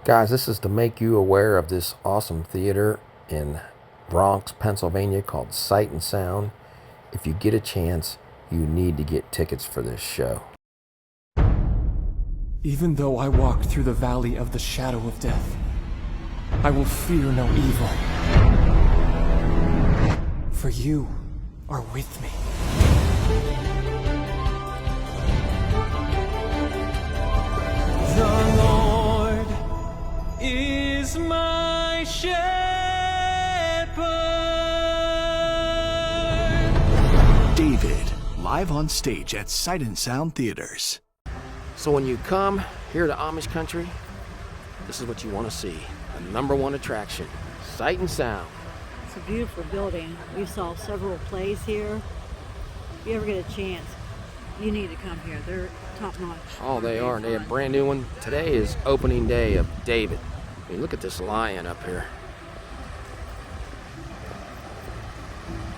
Guys, this is to make you aware of this awesome theater in Ronks, Pennsylvania called Sight and Sound. If you get a chance, you need to get tickets for this show. Even though I walk through the valley of the shadow of death, I will fear no evil. For you are with me. The Lord is my shepherd. David, live on stage at Sight and Sound Theaters. So when you come here to Amish country, this is what you want to see. The #1 attraction, Sight and Sound. It's a beautiful building. We saw several plays here. If you ever get a chance, you need to come here. They're top notch. Oh, they are. They have a brand new one. Today is opening day of David. I mean, look at this lion up here.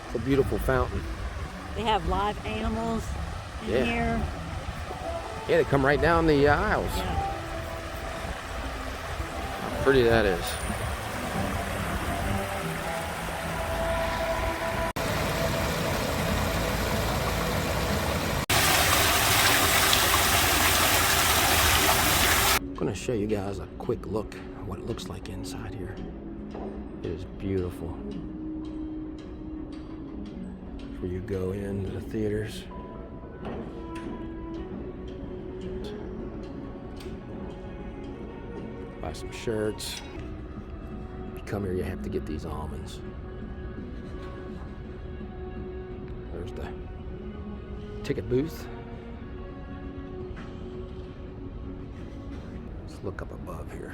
It's a beautiful fountain. They have live animals in Yeah. here. Yeah, they come right down the aisles. Yeah. How pretty that is. I'm going to show you guys a quick look at what it looks like inside here. It is beautiful. Where you go into the theaters. Buy some shirts. If you come here, you have to get these almonds. There's the ticket booth. Let's look up above here.